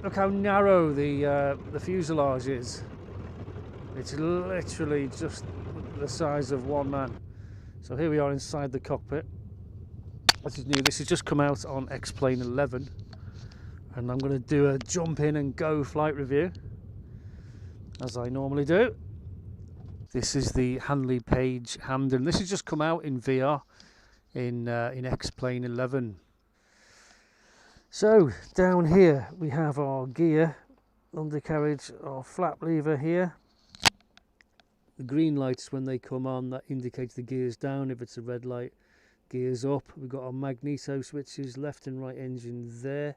Look how narrow the fuselage is. It's literally just the size of one man. So here we are inside the cockpit. This is new. This has just come out on X-Plane 11, and I'm going to do a jump in and go flight review, as I normally do. This is the Handley Page Hampden. This has just come out in VR in X-Plane 11. So down here we have our gear, undercarriage, our flap lever here. The green lights, when they come on, that indicates the gear's down. If it's a red light, gear's up. We've got our magneto switches, left and right engine there.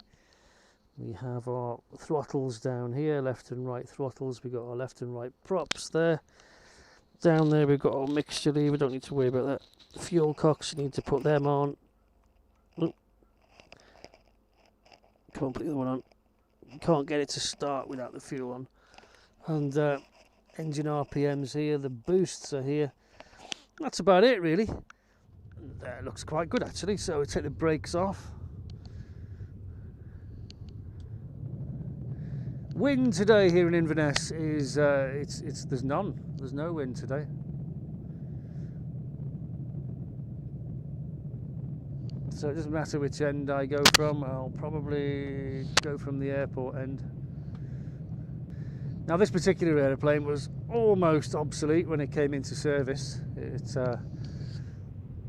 We have our throttles down here, left and right throttles. We've got our left and right props there. Down there we've got our mixture lever, we don't need to worry about that. The fuel cocks, you need to put them on. Oop. Can't put the other one on. You can't get it to start without the fuel on. And engine RPMs here, the boosts are here. That's about it really. And, it looks quite good actually, so we take the brakes off. Wind today here in Inverness is there's none. There's no wind today. So it doesn't matter which end I go from. I'll probably go from the airport end. Now this particular aeroplane was almost obsolete when it came into service. It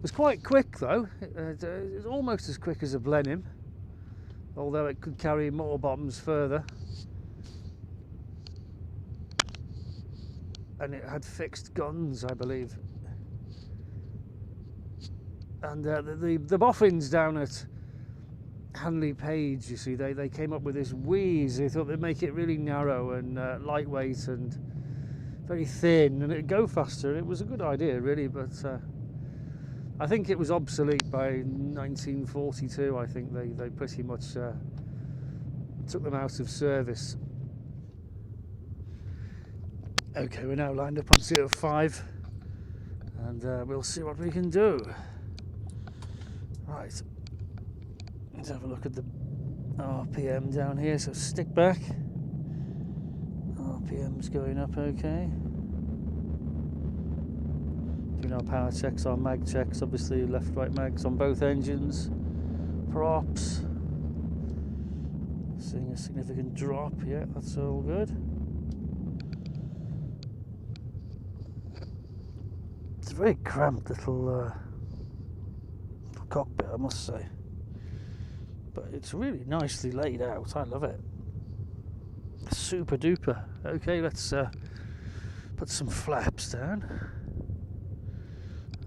was quite quick though. It was almost as quick as a Blenheim, although it could carry more bombs further. And it had fixed guns, I believe. And the boffins down at Handley Page, you see, they came up with this wheeze. They thought they'd make it really narrow and lightweight and very thin, and it'd go faster. It was a good idea, really, but I think it was obsolete by 1942. I think they pretty much took them out of service. Okay, we're now lined up on 05, and we'll see what we can do. Right, let's have a look at the RPM down here. So stick back. RPM's going up okay. Doing our power checks, our mag checks, obviously left, right mags on both engines. Props. Seeing a significant drop, yeah, that's all good. It's a very cramped little cockpit, I must say, but it's really nicely laid out. I love it. Super duper. Okay, let's put some flaps down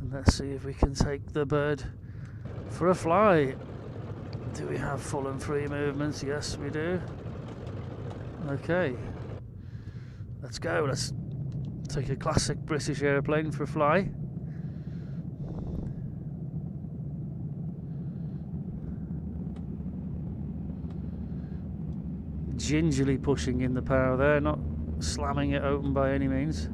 and let's see if we can take the bird for a fly. Do we have full and free movements? Yes, we do. Okay, let's go. Let's take a classic British aeroplane for a fly. Gingerly pushing in the power there, not slamming it open by any means.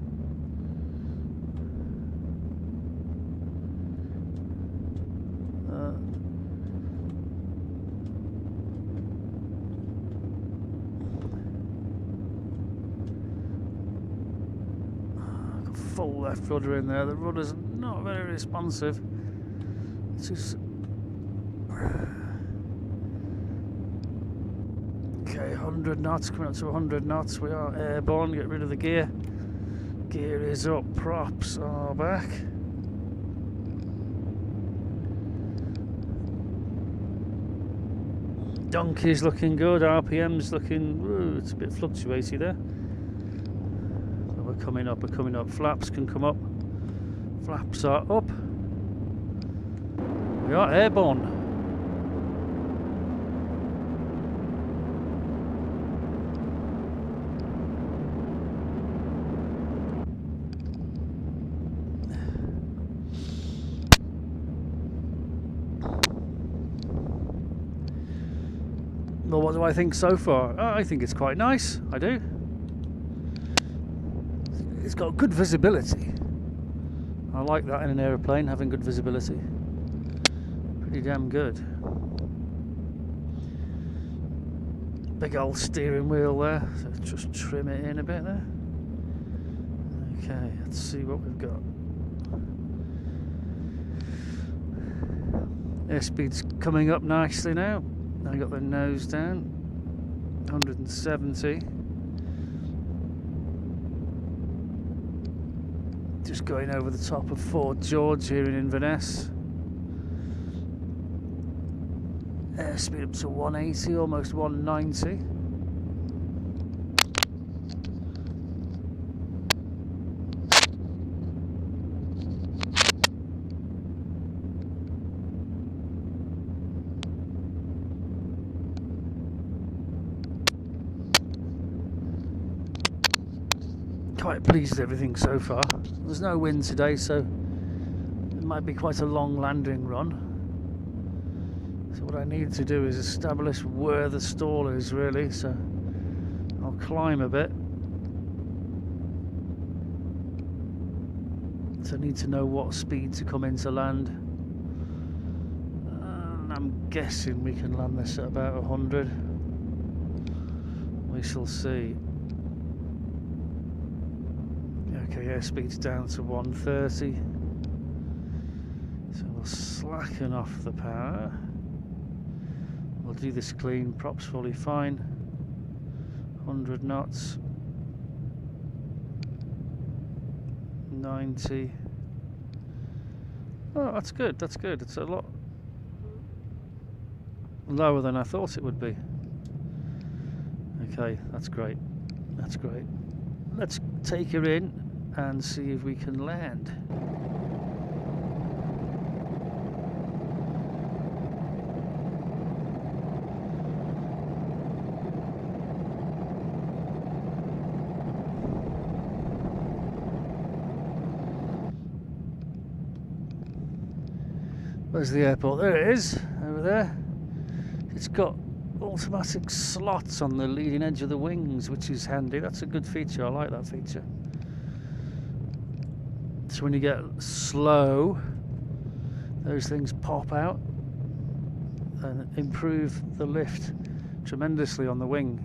Full left rudder in there. The rudder's not very responsive. It's just okay, 100 knots, coming up to 100 knots. We are airborne. Get rid of the gear. Gear is up, props are back. Donkey's looking good, RPM's looking, ooh, it's a bit fluctuaty there. But we're coming up, Flaps can come up. Flaps are up. We are airborne. Well, what do I think so far? I think it's quite nice, I do. It's got good visibility. I like that in an aeroplane, having good visibility. Pretty damn good. Big old steering wheel there, so just trim it in a bit there. Okay, let's see what we've got. Airspeed's coming up nicely now. I got the nose down, 170. Just going over the top of Fort George here in Inverness. Airspeed up to 180, almost 190. Quite pleased with everything so far. There's no wind today, so it might be quite a long landing run. So what I need to do is establish where the stall is really, so I'll climb a bit. So I need to know what speed to come into land. And I'm guessing we can land this at about 100. We shall see. Okay, airspeed's down to 130. So we'll slacken off the power. We'll do this clean, props fully fine. 100 knots. 90. Oh, that's good, that's good. It's a lot lower than I thought it would be. Okay, that's great. That's great. Let's take her in and see if we can land. Where's the airport? There it is, over there. It's got automatic slots on the leading edge of the wings, which is handy. That's a good feature. I like that feature. So when you get slow, those things pop out and improve the lift tremendously on the wing.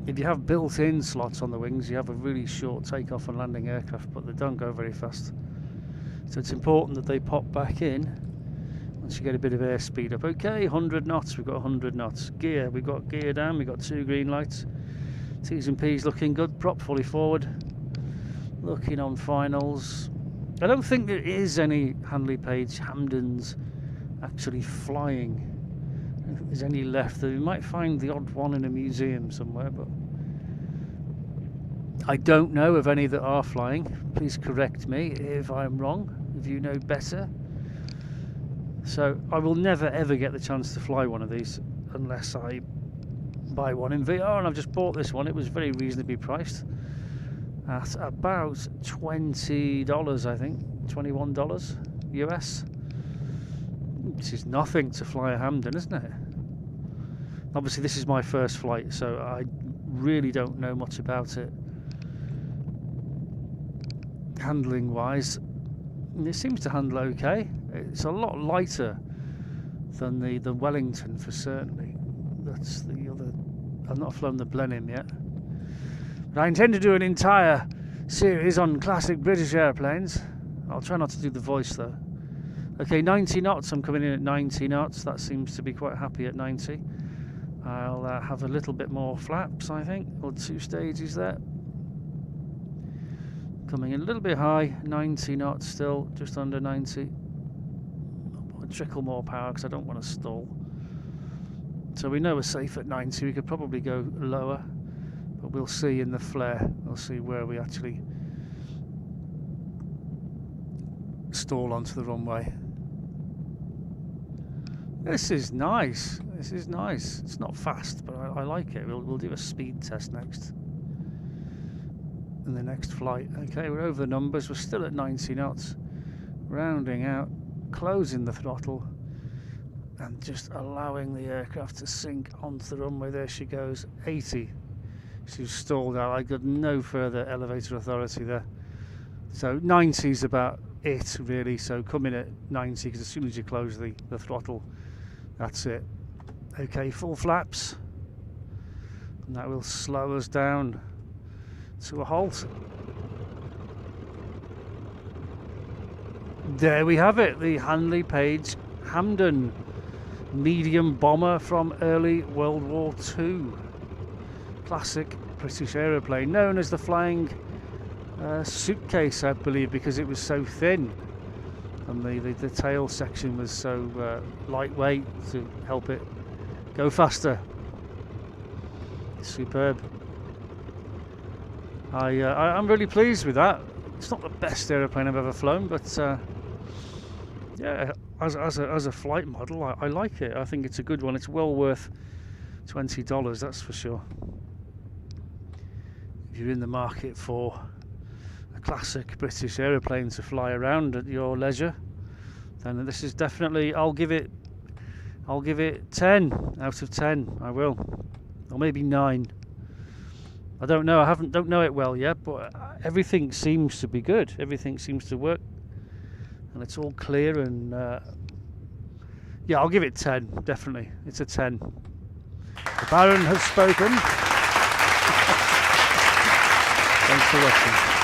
If you have built-in slots on the wings, you have a really short takeoff and landing aircraft, but they don't go very fast. So it's important that they pop back in once you get a bit of airspeed up. Okay, 100 knots, we've got 100 knots. Gear, we've got gear down, we've got 2 green lights. T's and P's looking good, prop fully forward. Looking on finals. I don't think there is any Handley Page Hampdens actually flying. I don't think there's any left. We might find the odd one in a museum somewhere, but I don't know of any that are flying. Please correct me if I'm wrong, if you know better. So I will never ever get the chance to fly one of these unless I buy one in VR, and I've just bought this one. It was very reasonably priced at about $20, I think, $21 US, which is nothing to fly a Hampden, isn't it? Obviously this is my first flight, so I really don't know much about it handling wise. It seems to handle okay. It's a lot lighter than the Wellington for certainly. That's the other. I've not flown the Blenheim yet, but I intend to do an entire series on classic British airplanes. I'll try not to do the voice though. Okay, 90 knots. I'm coming in at 90 knots. That seems to be quite happy at 90. I'll have a little bit more flaps, I think, or 2 stages there. Coming in a little bit high, 90 knots still, just under 90. I'll trickle more power because I don't want to stall. So we know we're safe at 90. We could probably go lower, but we'll see in the flare. We'll see where we actually stall onto the runway. This is nice. This is nice. It's not fast, but I like it. We'll do a speed test next. In the next flight. Okay, we're over the numbers. We're still at 90 knots. Rounding out, closing the throttle, and just allowing the aircraft to sink onto the runway. There she goes, 80. She's stalled out. I got no further elevator authority there. So 90 is about it, really. So come in at 90, because as soon as you close the throttle, that's it. Okay, full flaps, and that will slow us down to a halt. There we have it, the Handley Page Hampden medium bomber from early World War II. Classic British aeroplane, known as the flying suitcase, I believe, because it was so thin, and the tail section was so lightweight to help it go faster. Superb. I'm really pleased with that. It's not the best aeroplane I've ever flown, but yeah, as a flight model, I like it. I think it's a good one. It's well worth $20, that's for sure. If you're in the market for a classic British aeroplane to fly around at your leisure, then this is definitely. I'll give it 10 out of 10. I will, or maybe 9. I don't know. Don't know it well yet, but everything seems to be good. Everything seems to work, and it's all clear. And yeah, I'll give it 10. Definitely, it's a 10. The Baron has spoken. Thanks for watching.